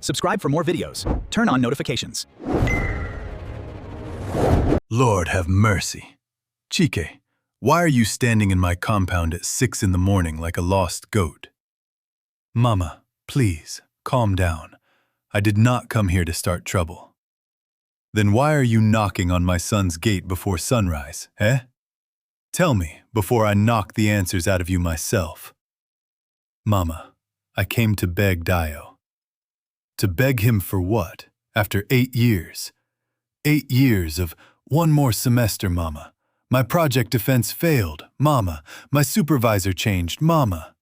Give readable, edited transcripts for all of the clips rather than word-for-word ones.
Subscribe for more videos. Turn on notifications. Lord have mercy. Chike, why are you standing in my compound at 6 in the morning like a lost goat? Mama, please, calm down. I did not come here to start trouble. Then why are you knocking on my son's gate before sunrise, eh? Tell me before I knock the answers out of you myself. Mama, I came to beg Dayo. To beg him for what, after 8 years? 8 years of one more semester, Mama. My project defense failed, Mama. My supervisor changed, Mama.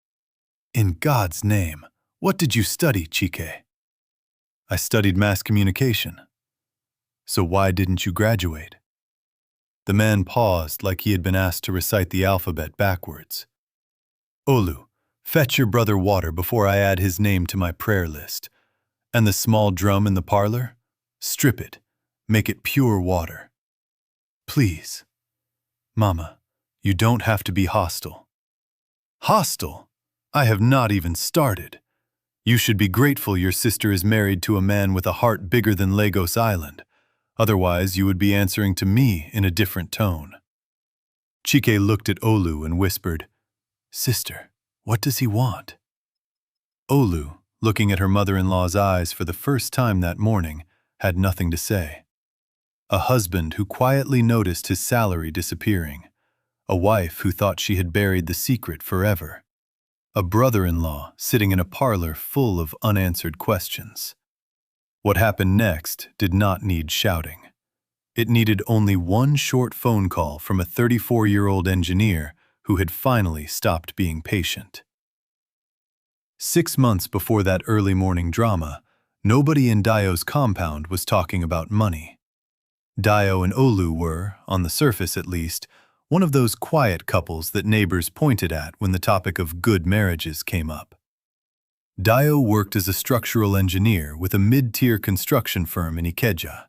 In God's name, what did you study, Chike? I studied mass communication. So why didn't you graduate? The man paused like he had been asked to recite the alphabet backwards. Olu, fetch your brother water before I add his name to my prayer list. And the small drum in the parlor? Strip it. Make it pure water. Please. Mama, you don't have to be hostile. Hostile? I have not even started. You should be grateful your sister is married to a man with a heart bigger than Lagos Island. Otherwise, you would be answering to me in a different tone. Chike looked at Olu and whispered, Sister, what does he want? Olu, looking at her mother-in-law's eyes for the first time that morning, had nothing to say. A husband who quietly noticed his salary disappearing. A wife who thought she had buried the secret forever. A brother-in-law sitting in a parlor full of unanswered questions. What happened next did not need shouting. It needed only one short phone call from a 34-year-old engineer who had finally stopped being patient. 6 months before that early morning drama, nobody in Dayo's compound was talking about money. Dayo and Olu were, on the surface at least, one of those quiet couples that neighbors pointed at when the topic of good marriages came up. Dayo worked as a structural engineer with a mid-tier construction firm in Ikeja.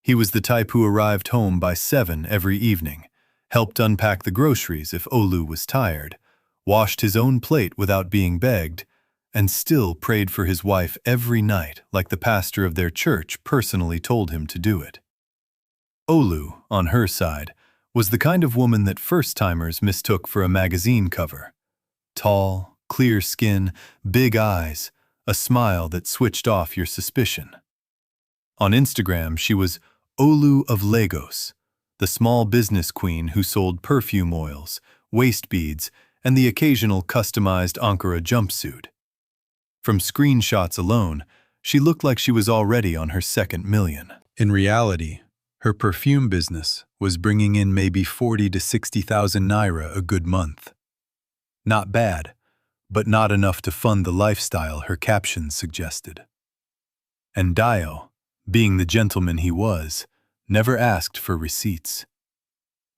He was the type who arrived home by 7 every evening, helped unpack the groceries if Olu was tired, washed his own plate without being begged, and still prayed for his wife every night like the pastor of their church personally told him to do it. Olu, on her side, was the kind of woman that first-timers mistook for a magazine cover. Tall, clear skin, big eyes, a smile that switched off your suspicion. On Instagram, she was Olu of Lagos, the small business queen who sold perfume oils, waist beads, and the occasional customized Ankara jumpsuit. From screenshots alone, she looked like she was already on her second million. In reality, her perfume business was bringing in maybe 40 to 60,000 naira a good month. Not bad, but not enough to fund the lifestyle her captions suggested. And Dayo, being the gentleman he was, never asked for receipts.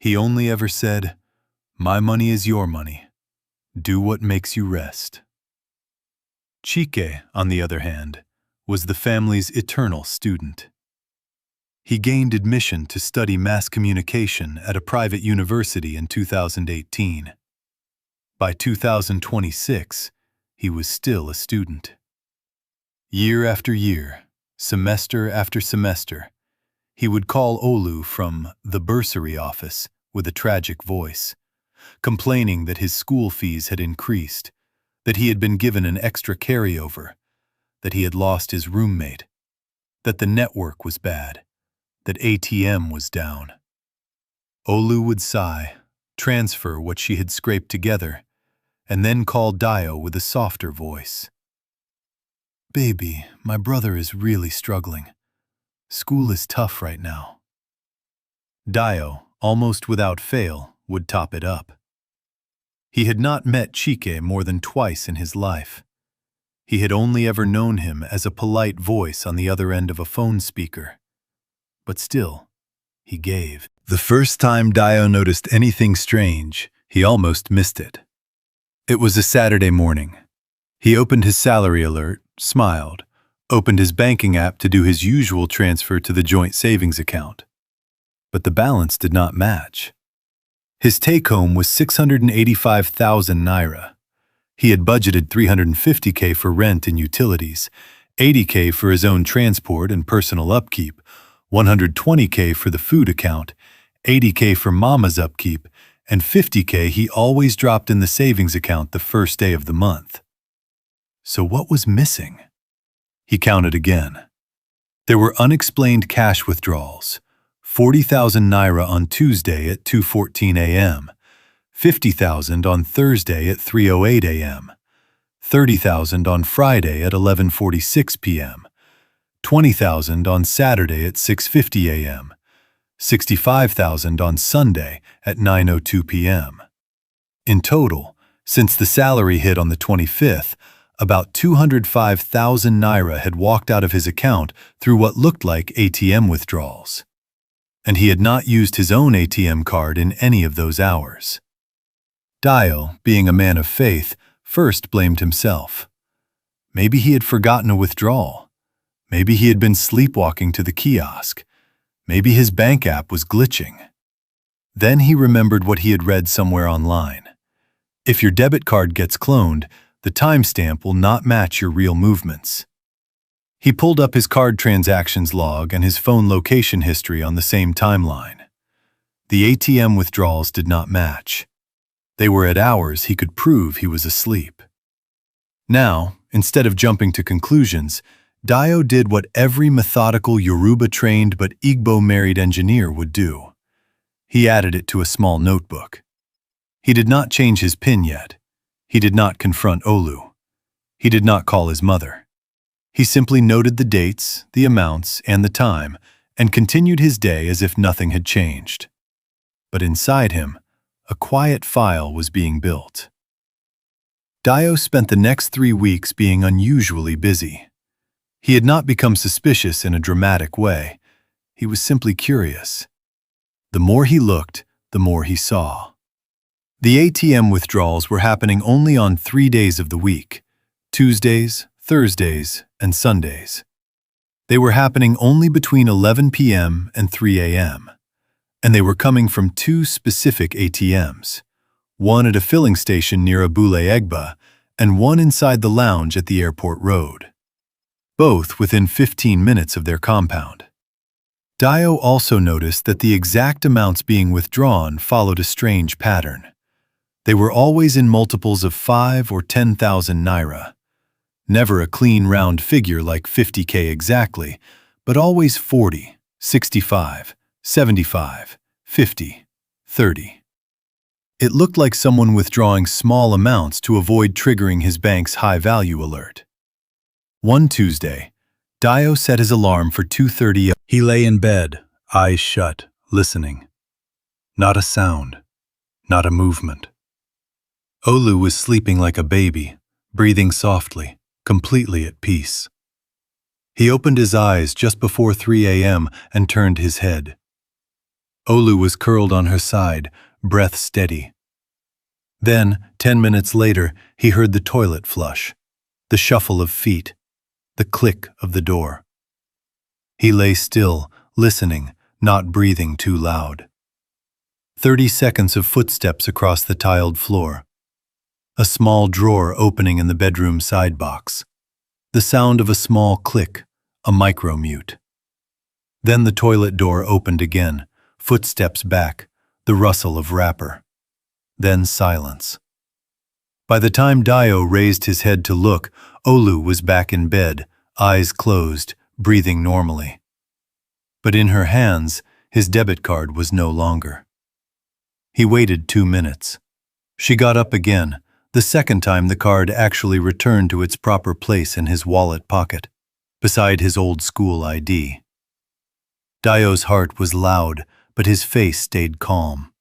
He only ever said, "My money is your money. Do what makes you rest." Chike, on the other hand, was the family's eternal student. He gained admission to study mass communication at a private university in 2018. By 2026, he was still a student. Year after year, semester after semester, he would call Olu from the bursary office with a tragic voice, complaining that his school fees had increased, that he had been given an extra carryover, that he had lost his roommate, that the network was bad, that ATM was down. Olu would sigh, transfer what she had scraped together, and then call Dayo with a softer voice. "Baby, my brother is really struggling. School is tough right now." Dayo, almost without fail, would top it up. He had not met Chike more than twice in his life. He had only ever known him as a polite voice on the other end of a phone speaker. But still, he gave. The first time Dayo noticed anything strange, he almost missed it. It was a Saturday morning. He opened his salary alert, smiled, opened his banking app to do his usual transfer to the joint savings account. But the balance did not match. His take-home was 685,000 naira. He had budgeted 350K for rent and utilities, $80K for his own transport and personal upkeep, $120K for the food account, $80K for Mama's upkeep, and $50K he always dropped in the savings account the first day of the month. So what was missing? He counted again. There were unexplained cash withdrawals, 40,000 naira on Tuesday at 2:14 a.m., 50,000 on Thursday at 3:08 a.m., 30,000 on Friday at 11:46 p.m., 20,000 on Saturday at 6:50 a.m., 65,000 on Sunday at 9:02 p.m. In total, since the salary hit on the 25th, about 205,000 naira had walked out of his account through what looked like ATM withdrawals. And he had not used his own ATM card in any of those hours. Dayo, being a man of faith, first blamed himself. Maybe he had forgotten a withdrawal. Maybe he had been sleepwalking to the kiosk. Maybe his bank app was glitching. Then he remembered what he had read somewhere online. If your debit card gets cloned, the timestamp will not match your real movements. He pulled up his card transactions log and his phone location history on the same timeline. The ATM withdrawals did not match. They were at hours he could prove he was asleep. Now, instead of jumping to conclusions, Dayo did what every methodical Yoruba-trained but Igbo-married engineer would do. He added it to a small notebook. He did not change his PIN yet. He did not confront Olu. He did not call his mother. He simply noted the dates, the amounts, and the time, and continued his day as if nothing had changed. But inside him, a quiet file was being built. Dayo spent the next 3 weeks being unusually busy. He had not become suspicious in a dramatic way. He was simply curious. The more he looked, the more he saw. The ATM withdrawals were happening only on 3 days of the week: Tuesdays, Thursdays, and Sundays. They were happening only between 11 p.m. and 3 a.m., and they were coming from 2 specific ATMs, one at a filling station near Abule Egba and one inside the lounge at the airport road, both within 15 minutes of their compound. Dayo also noticed that the exact amounts being withdrawn followed a strange pattern. They were always in multiples of 5 or 10,000 naira. Never a clean round figure like 50K exactly, but always 40, 65, 75, 50, 30. It looked like someone withdrawing small amounts to avoid triggering his bank's high-value alert. One Tuesday, Dayo set his alarm for 2:30 a.m. He lay in bed, eyes shut, listening. Not a sound, not a movement. Olu was sleeping like a baby, breathing softly, completely at peace. He opened his eyes just before 3 a.m. and turned his head. Olu was curled on her side, breath steady. Then, 10 minutes later, he heard the toilet flush, the shuffle of feet, the click of the door. He lay still, listening, not breathing too loud. 30 seconds of footsteps across the tiled floor. A small drawer opening in the bedroom side box. The sound of a small click, a micro-mute. Then the toilet door opened again, footsteps back, the rustle of wrapper. Then silence. By the time Dayo raised his head to look, Olu was back in bed, eyes closed, breathing normally. But in her hands, his debit card was no longer. He waited 2 minutes. She got up again. The second time the card actually returned to its proper place in his wallet pocket, beside his old school ID. Dayo's heart was loud, but his face stayed calm.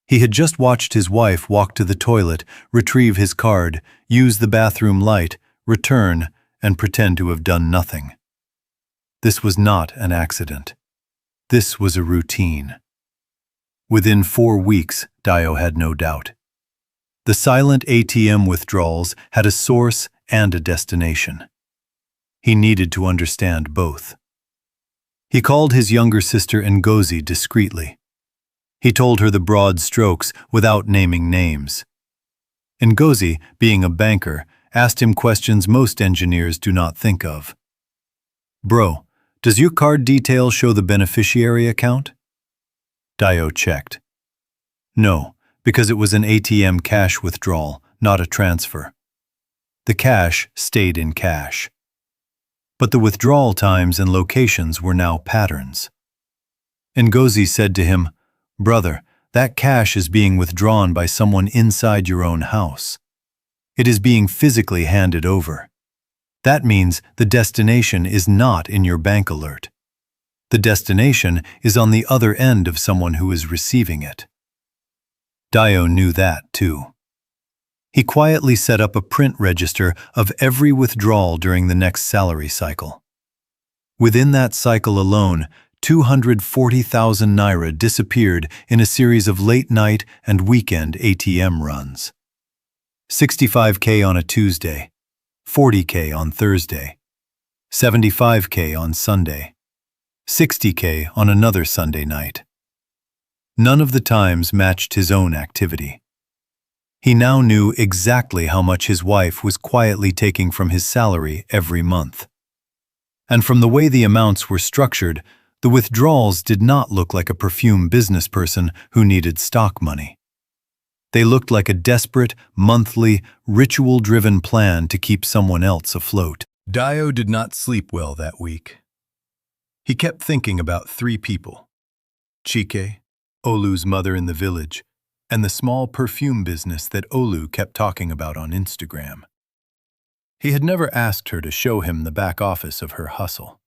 He had just watched his wife walk to the toilet, retrieve his card, use the bathroom light, return, and pretend to have done nothing. This was not an accident. This was a routine. Within 4 weeks, Dayo had no doubt. The silent ATM withdrawals had a source and a destination. He needed to understand both. He called his younger sister Ngozi discreetly. He told her the broad strokes without naming names. Ngozi, being a banker, asked him questions most engineers do not think of. "Bro, does your card detail show the beneficiary account?" Dayo checked. "No, because it was an ATM cash withdrawal, not a transfer. The cash stayed in cash. But the withdrawal times and locations were now patterns." Ngozi said to him, "Brother, that cash is being withdrawn by someone inside your own house. It is being physically handed over. That means the destination is not in your bank alert. The destination is on the other end of someone who is receiving it." Dayo knew that, too. He quietly set up a print register of every withdrawal during the next salary cycle. Within that cycle alone, 240,000 naira disappeared in a series of late-night and weekend ATM runs. 65K on a Tuesday, 40K on Thursday, 75K on Sunday, 60K on another Sunday night. None of the times matched his own activity. He now knew exactly how much his wife was quietly taking from his salary every month. And from the way the amounts were structured, the withdrawals did not look like a perfume business person who needed stock money. They looked like a desperate, monthly, ritual-driven plan to keep someone else afloat. Dayo did not sleep well that week. He kept thinking about three people: Chike, Olu's mother in the village, and the small perfume business that Olu kept talking about on Instagram. He had never asked her to show him the back office of her hustle.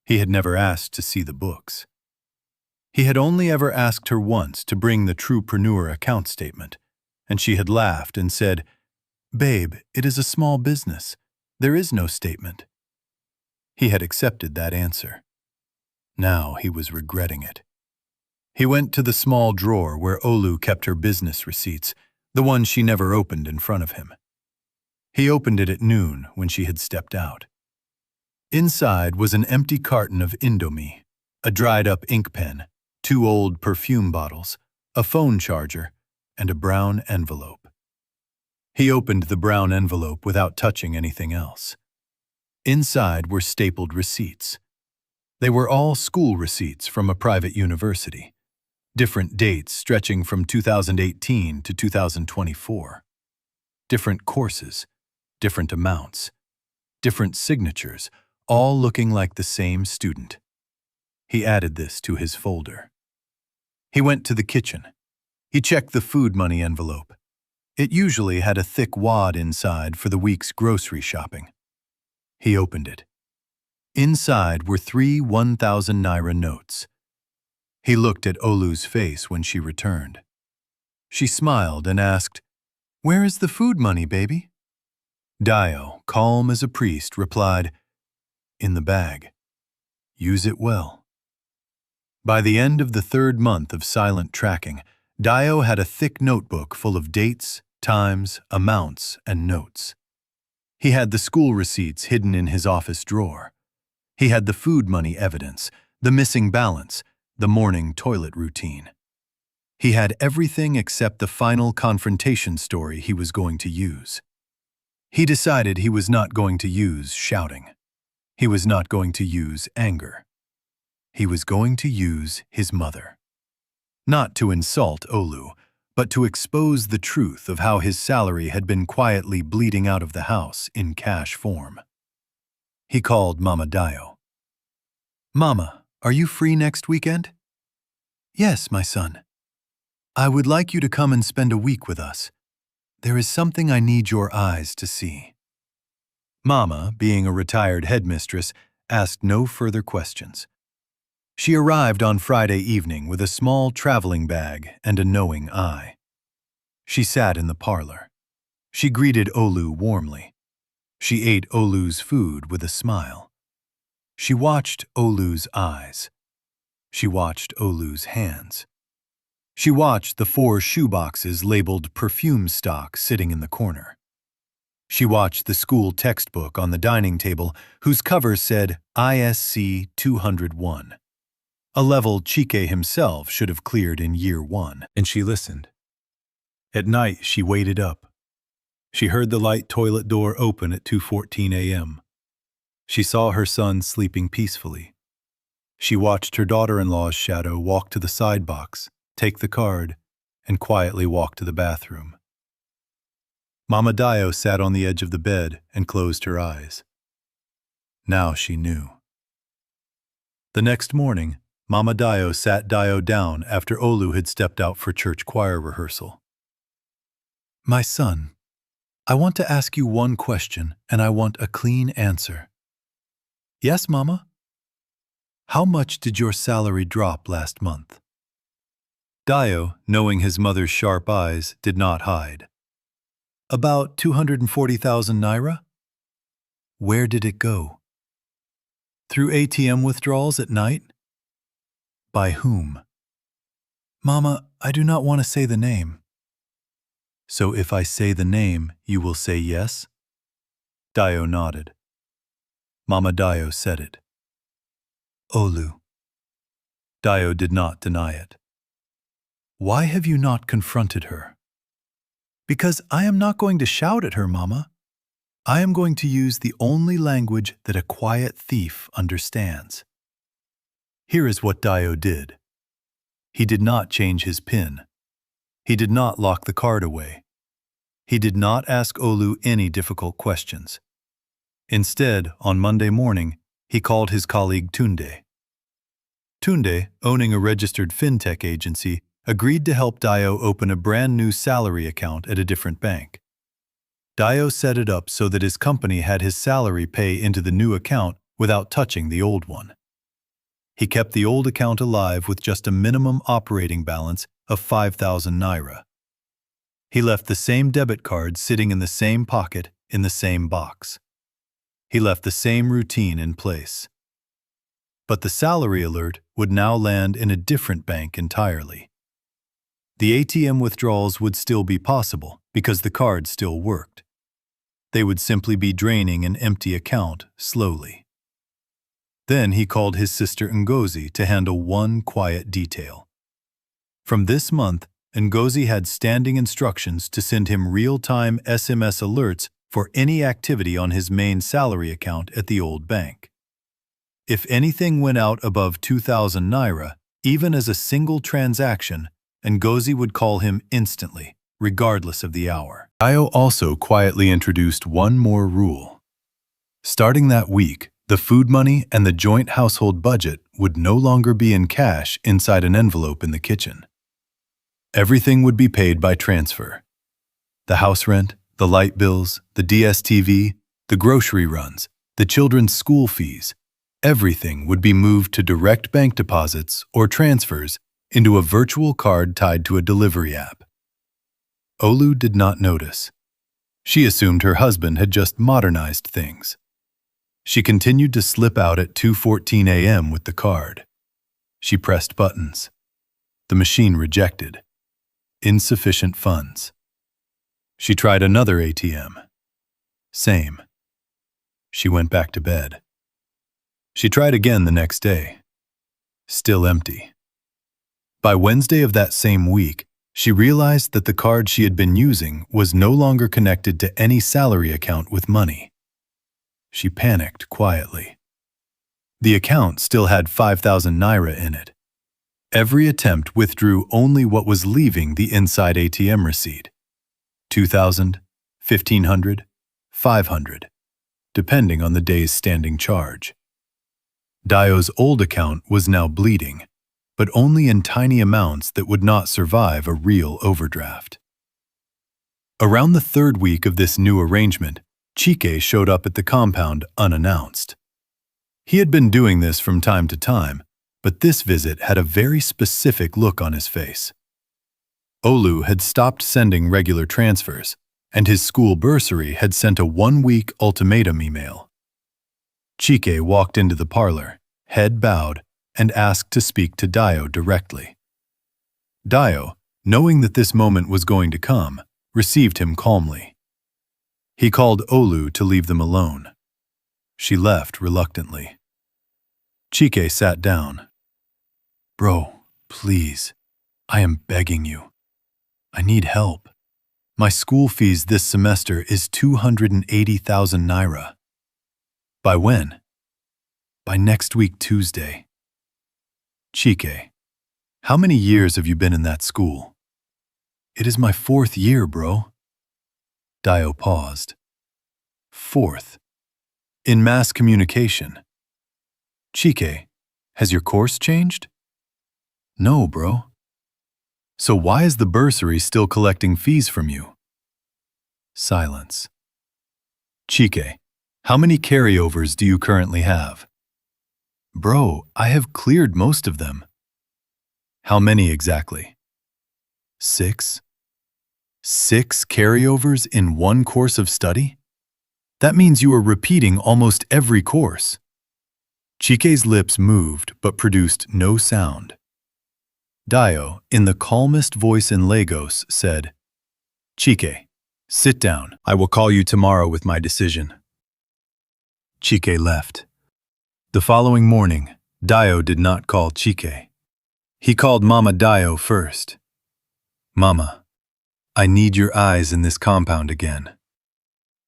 He had never asked to see the books. He had only ever asked her once to bring the Truepreneur account statement, and she had laughed and said, "Babe, it is a small business. There is no statement." He had accepted that answer. Now he was regretting it. He went to the small drawer where Olu kept her business receipts, the one she never opened in front of him. He opened it at noon when she had stepped out. Inside was an empty carton of Indomie, a dried-up ink pen, 2 old perfume bottles, a phone charger, and a brown envelope. He opened the brown envelope without touching anything else. Inside were stapled receipts. They were all school receipts from a private university, different dates stretching from 2018 to 2024. Different courses, different amounts, different signatures, all looking like the same student. He added this to his folder. He went to the kitchen. He checked the food money envelope. It usually had a thick wad inside for the week's grocery shopping. He opened it. Inside were 3 1,000 naira notes. He looked at Olu's face when she returned. She smiled and asked, "Where is the food money, baby?" Dayo, calm as a priest, replied, "In the bag. Use it well." By the end of the 3rd month of silent tracking, Dayo had a thick notebook full of dates, times, amounts, and notes. He had the school receipts hidden in his office drawer. He had the food money evidence, the missing balance, the morning toilet routine. He had everything except the final confrontation story he was going to use. He decided he was not going to use shouting. He was not going to use anger. He was going to use his mother. Not to insult Olu, but to expose the truth of how his salary had been quietly bleeding out of the house in cash form. He called Mama Dayo. "Mama, are you free next weekend?" "Yes, my son. I would like you to come and spend a week with us. There is something I need your eyes to see." Mama, being a retired headmistress, asked no further questions. She arrived on Friday evening with a small traveling bag and a knowing eye. She sat in the parlor. She greeted Olu warmly. She ate Olu's food with a smile. She watched Olu's eyes. She watched Olu's hands. She watched the 4 shoeboxes labeled perfume stock sitting in the corner. She watched the school textbook on the dining table whose cover said ISC 201, a level Chike himself should have cleared in year 1. And she listened. At night, she waited up. She heard the light toilet door open at 2:14 a.m. She saw her son sleeping peacefully. She watched her daughter-in-law's shadow walk to the side box, take the card, and quietly walk to the bathroom. Mama Dayo sat on the edge of the bed and closed her eyes. Now she knew. The next morning, Mama Dayo sat Dayo down after Olu had stepped out for church choir rehearsal. My son, I want to ask you one question, and I want a clean answer. Yes, Mama? How much did your salary drop last month? Dayo, knowing his mother's sharp eyes, did not hide. About 240,000 naira? Where did it go? Through ATM withdrawals at night? By whom? Mama, I do not want to say the name. So if I say the name, you will say yes? Dayo nodded. Mama Dayo said it. Olu. Dayo did not deny it. Why have you not confronted her? Because I am not going to shout at her, Mama. I am going to use the only language that a quiet thief understands. Here is what Dayo did. He did not change his PIN. He did not lock the card away. He did not ask Olu any difficult questions. Instead, on Monday morning, he called his colleague Tunde. Tunde, owning a registered fintech agency, agreed to help Dayo open a brand new salary account at a different bank. Dayo set it up so that his company had his salary pay into the new account without touching the old one. He kept the old account alive with just a minimum operating balance of 5,000 naira. He left the same debit card sitting in the same pocket in the same box. He left the same routine in place. But the salary alert would now land in a different bank entirely. The ATM withdrawals would still be possible because the card still worked. They would simply be draining an empty account slowly. Then he called his sister Ngozi to handle one quiet detail. From this month, Ngozi had standing instructions to send him real-time SMS alerts for any activity on his main salary account at the old bank. If anything went out above 2,000 naira, even as a single transaction, Ngozi would call him instantly, regardless of the hour. Dayo also quietly introduced one more rule. Starting that week, the food money and the joint household budget would no longer be in cash inside an envelope in the kitchen. Everything would be paid by transfer. The house rent, the light bills, the DSTV, the grocery runs, the children's school fees, everything would be moved to direct bank deposits or transfers into a virtual card tied to a delivery app. Olu did not notice. She assumed her husband had just modernized things. She continued to slip out at 2:14 a.m. with the card. She pressed buttons. The machine rejected. Insufficient funds. She tried another ATM. Same. She went back to bed. She tried again the next day. Still empty. By Wednesday of that same week, she realized that the card she had been using was no longer connected to any salary account with money. She panicked quietly. The account still had 5,000 naira in it. Every attempt withdrew only what was leaving the inside ATM receipt. 2,000, 1,500, 500, depending on the day's standing charge. Dayo's old account was now bleeding, but only in tiny amounts that would not survive a real overdraft. Around the third week of this new arrangement, Chike showed up at the compound unannounced. He had been doing this from time to time, but this visit had a very specific look on his face. Olu had stopped sending regular transfers, and his school bursary had sent a one-week ultimatum email. Chike walked into the parlor, head bowed, and asked to speak to Dayo directly. Dayo, knowing that this moment was going to come, received him calmly. He called Olu to leave them alone. She left reluctantly. Chike sat down. Bro, please, I am begging you. I need help. My school fees this semester is 280,000 naira. By when? By next week, Tuesday. Chike, how many years have you been in that school? It is my 4th year, bro. Dayo paused. 4th. In mass communication. Chike, has your course changed? No, bro. So why is the bursary still collecting fees from you? Silence. Chike, how many carryovers do you currently have? Bro, I have cleared most of them. How many exactly? 6? 6 carryovers in one course of study? That means you are repeating almost every course. Chike's lips moved but produced no sound. Dayo, in the calmest voice in Lagos, said, Chike, sit down. I will call you tomorrow with my decision. Chike left. The following morning, Dayo did not call Chike. He called Mama Dayo first. Mama, I need your eyes in this compound again.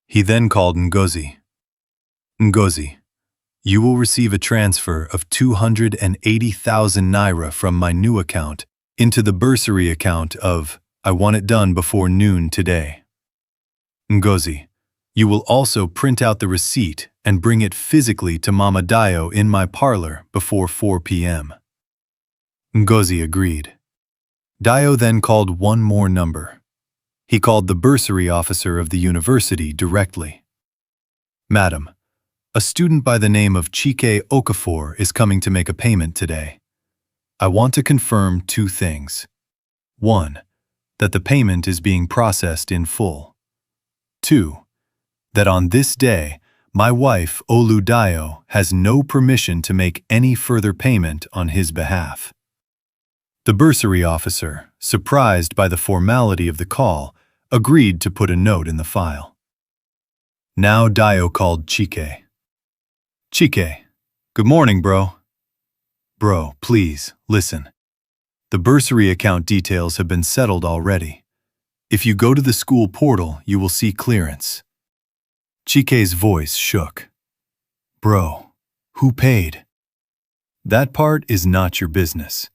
He then called Ngozi. Ngozi, you will receive a transfer of 280,000 naira from my new account into the bursary account of I want it done before noon today. Ngozi, you will also print out the receipt and bring it physically to Mama Dayo in my parlor before 4 p.m. Ngozi agreed. Dayo then called one more number. He called the bursary officer of the university directly. Madam, a student by the name of Chike Okafor is coming to make a payment today. I want to confirm 2 things. 1, that the payment is being processed in full. 2, that on this day, my wife, Olu Dayo, has no permission to make any further payment on his behalf. The bursary officer, surprised by the formality of the call, agreed to put a note in the file. Now Dayo called Chike. Chike, good morning, bro. Bro, please, listen. The bursary account details have been settled already. If you go to the school portal, you will see clearance. Chike's voice shook. Bro, who paid? That part is not your business.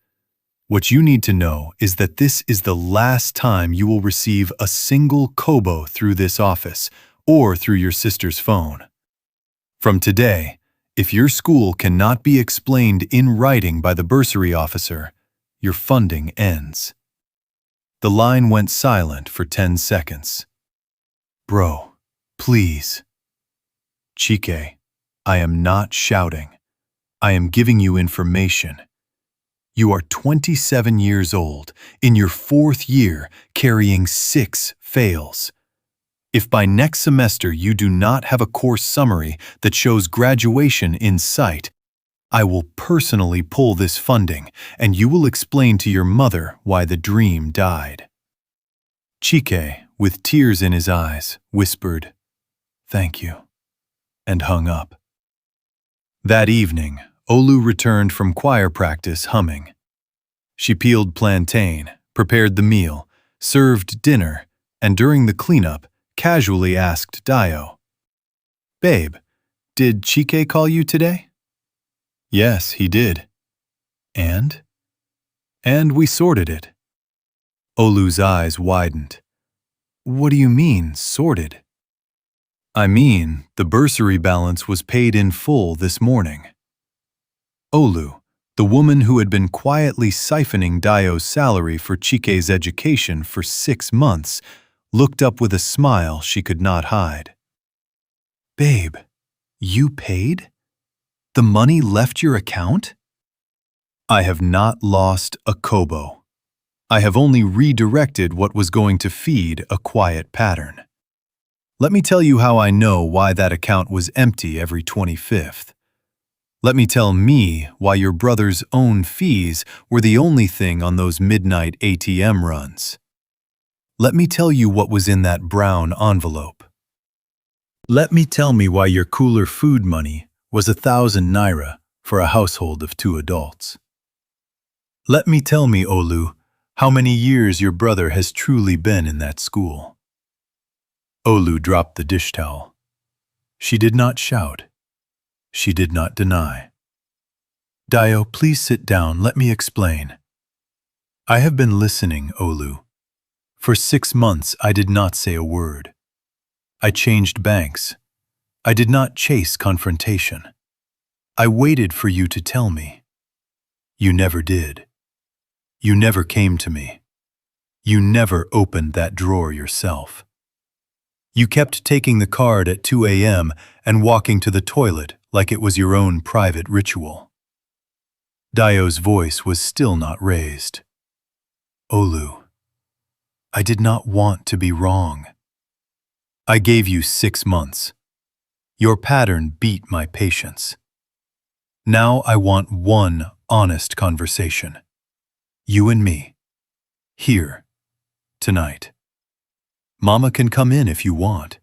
What you need to know is that this is the last time you will receive a single kobo through this office or through your sister's phone. From today, if your school cannot be explained in writing by the bursary officer, your funding ends. The line went silent for 10 seconds. Bro, please. Chike, I am not shouting. I am giving you information. You are 27 years old, in your 4th year, carrying 6 fails. If by next semester you do not have a course summary that shows graduation in sight, I will personally pull this funding, and you will explain to your mother why the dream died. Chike, with tears in his eyes, whispered, "Thank you," and hung up. That evening, Olu returned from choir practice humming. She peeled plantain, prepared the meal, served dinner, and during the cleanup, casually asked Dayo, "Babe, did Chike call you today?" "Yes, he did." "And?" "And we sorted it." Olu's eyes widened. "What do you mean, sorted?" "I mean, the bursary balance was paid in full this morning." Olu, the woman who had been quietly siphoning Dayo's salary for Chike's education for 6 months, looked up with a smile she could not hide. "Babe, you paid? The money left your account?" "I have not lost a kobo. I have only redirected what was going to feed a quiet pattern. Let me tell you how I know why that account was empty every 25th. Let me tell me why your brother's own fees were the only thing on those midnight ATM runs. Let me tell you what was in that brown envelope. Let me tell me why your cooler food money was 1,000 naira for a household of 2 adults. Let me tell me, Olu, how many years your brother has truly been in that school. Olu dropped the dish towel. She did not shout. She did not deny. Dayo, please sit down. Let me explain. I have been listening, Olu. For 6 months, I did not say a word. I changed banks. I did not chase confrontation. I waited for you to tell me. You never did. You never came to me. You never opened that drawer yourself. You kept taking the card at 2 a.m. and walking to the toilet like it was your own private ritual. Dayo's voice was still not raised. Olu, I did not want to be wrong. I gave you 6 months. Your pattern beat my patience. Now I want one honest conversation. You and me. Here. Tonight. Mama can come in if you want.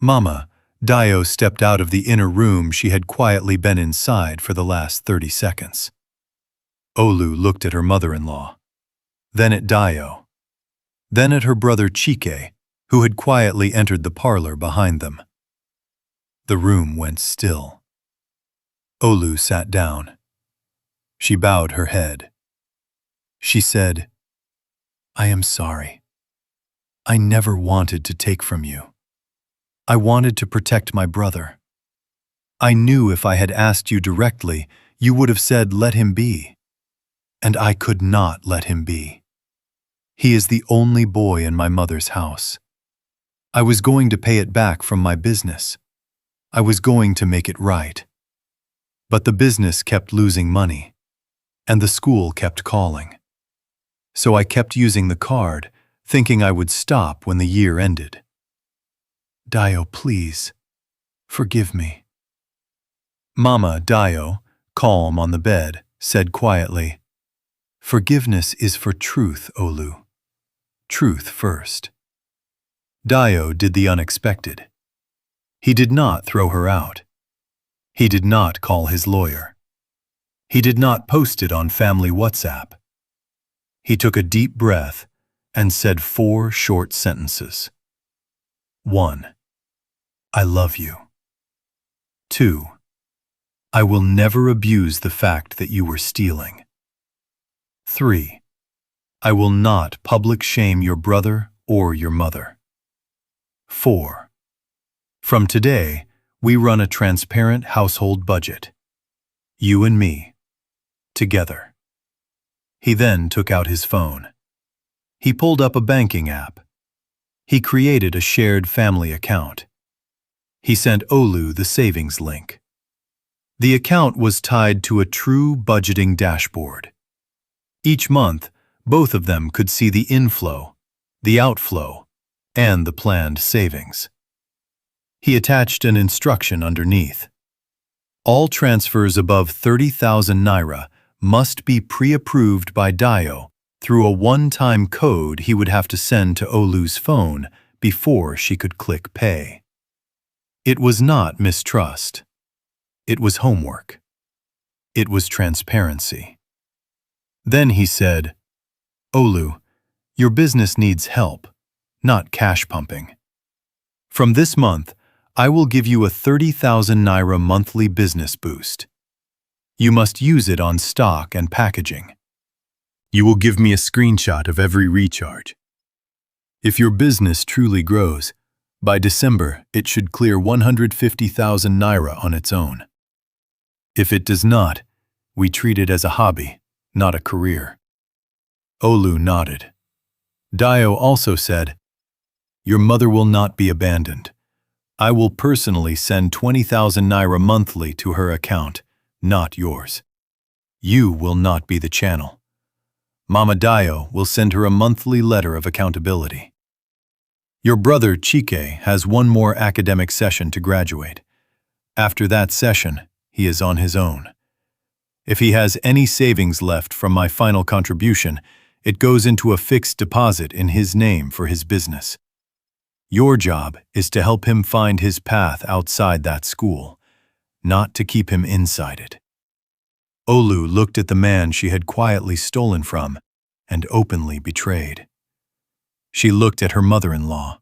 Mama, Dayo stepped out of the inner room she had quietly been inside for the last 30 seconds. Olu looked at her mother-in-law, then at Dayo, then at her brother Chike, who had quietly entered the parlor behind them. The room went still. Olu sat down. She bowed her head. She said, I am sorry. I never wanted to take from you. I wanted to protect my brother. I knew if I had asked you directly, you would have said, let him be. And I could not let him be. He is the only boy in my mother's house. I was going to pay it back from my business. I was going to make it right. But the business kept losing money, and the school kept calling. So I kept using the card, thinking I would stop when the year ended. Dayo, please, forgive me. Mama, Dayo, calm on the bed, said quietly, forgiveness is for truth, Olu. Truth first. Dayo did the unexpected. He did not throw her out. He did not call his lawyer. He did not post it on family WhatsApp. He took a deep breath and said 4 short sentences. 1. I love you. 2. I will never abuse the fact that you were stealing. 3. I will not public shame your brother or your mother. 4. From today, we run a transparent household budget. You and me. Together. He then took out his phone. He pulled up a banking app. He created a shared family account. He sent Olu the savings link. The account was tied to a true budgeting dashboard. Each month, both of them could see the inflow, the outflow, and the planned savings. He attached an instruction underneath. All transfers above 30,000 naira must be pre-approved by Dayo through a one-time code he would have to send to Olu's phone before she could click pay. It was not mistrust. It was homework. It was transparency. Then he said, Olu, your business needs help, not cash pumping. From this month, I will give you a 30,000 naira monthly business boost. You must use it on stock and packaging. You will give me a screenshot of every recharge. If your business truly grows, by December it should clear 150,000 naira on its own. If it does not, we treat it as a hobby, not a career. Olu nodded. Dayo also said, Your mother will not be abandoned. I will personally send 20,000 naira monthly to her account, not yours. You will not be the channel. Mama Dayo will send her a monthly letter of accountability. Your brother Chike has one more academic session to graduate. After that session, he is on his own. If he has any savings left from my final contribution, it goes into a fixed deposit in his name for his business. Your job is to help him find his path outside that school, not to keep him inside it. Olu looked at the man she had quietly stolen from and openly betrayed. She looked at her mother-in-law.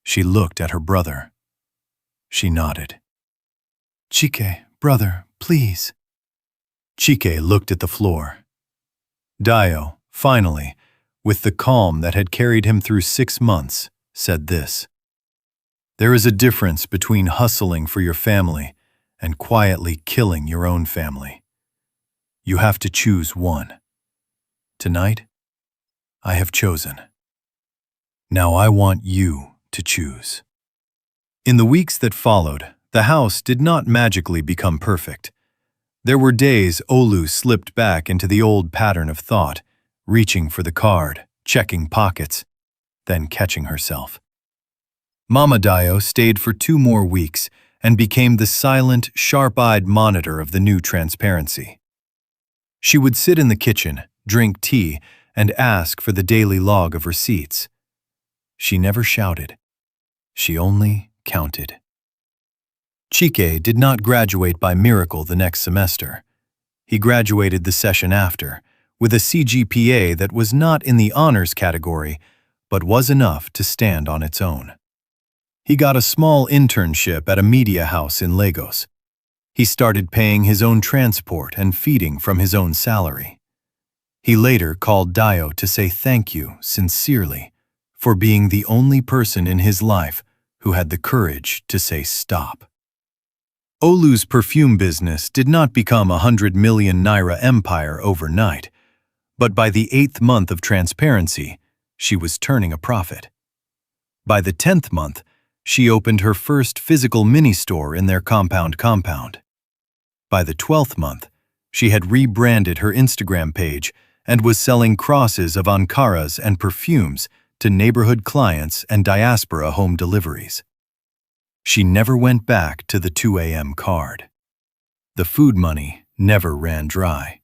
She looked at her brother. She nodded. Chike, brother, please. Chike looked at the floor. Dayo, finally, with the calm that had carried him through 6 months, said this. There is a difference between hustling for your family and quietly killing your own family. You have to choose one. Tonight, I have chosen. Now I want you to choose. In the weeks that followed, the house did not magically become perfect. There were days Olu slipped back into the old pattern of thought, reaching for the card, checking pockets, then catching herself. Mama Dayo stayed for 2 more weeks and became the silent, sharp-eyed monitor of the new transparency. She would sit in the kitchen, drink tea, and ask for the daily log of receipts. She never shouted. She only counted. Chike did not graduate by miracle the next semester. He graduated the session after, with a CGPA that was not in the honors category, but was enough to stand on its own. He got a small internship at a media house in Lagos. He started paying his own transport and feeding from his own salary. He later called Dayo to say thank you sincerely for being the only person in his life who had the courage to say stop. Olu's perfume business did not become a 100 million naira empire overnight, but by the 8th month of transparency, she was turning a profit. By the 10th month, she opened her first physical mini-store in their compound. By the 12th month, she had rebranded her Instagram page and was selling crosses of Ankaras and perfumes to neighborhood clients and diaspora home deliveries. She never went back to the 2 a.m. card. The food money never ran dry.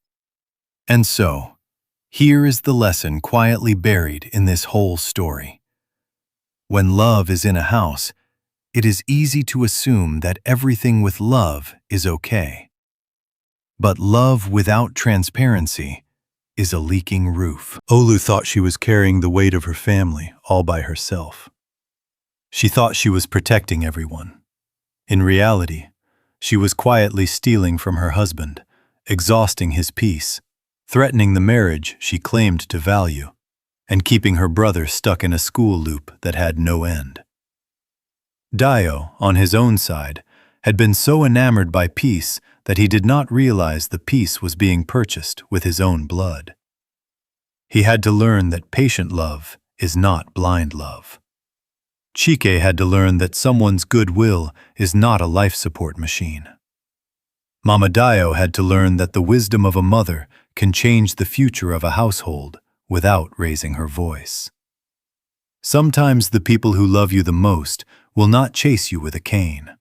And so, here is the lesson quietly buried in this whole story. When love is in a house, it is easy to assume that everything with love is okay. But love without transparency is a leaking roof. Olu thought she was carrying the weight of her family all by herself. She thought she was protecting everyone. In reality, she was quietly stealing from her husband, exhausting his peace, threatening the marriage she claimed to value, and keeping her brother stuck in a school loop that had no end. Dayo, on his own side, had been so enamored by peace that he did not realize the peace was being purchased with his own blood. He had to learn that patient love is not blind love. Chike had to learn that someone's goodwill is not a life support machine. Mama Dayo had to learn that the wisdom of a mother can change the future of a household without raising her voice. Sometimes the people who love you the most will not chase you with a cane.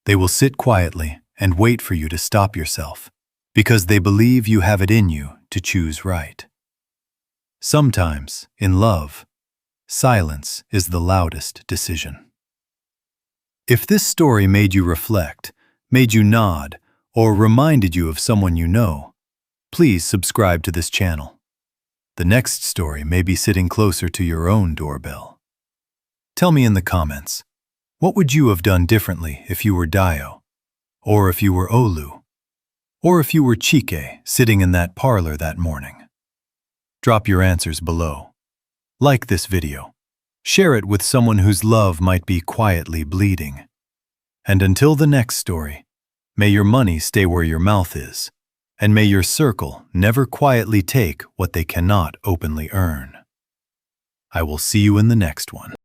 They will sit quietly and wait for you to stop yourself, because they believe you have it in you to choose right. Sometimes, in love, silence is the loudest decision. If this story made you reflect, made you nod, or reminded you of someone you know, please subscribe to this channel. The next story may be sitting closer to your own doorbell. Tell me in the comments, what would you have done differently if you were Dayo, or if you were Olu, or if you were Chike sitting in that parlor that morning? Drop your answers below. Like this video. Share it with someone whose love might be quietly bleeding. And until the next story, may your money stay where your mouth is, and may your circle never quietly take what they cannot openly earn. I will see you in the next one.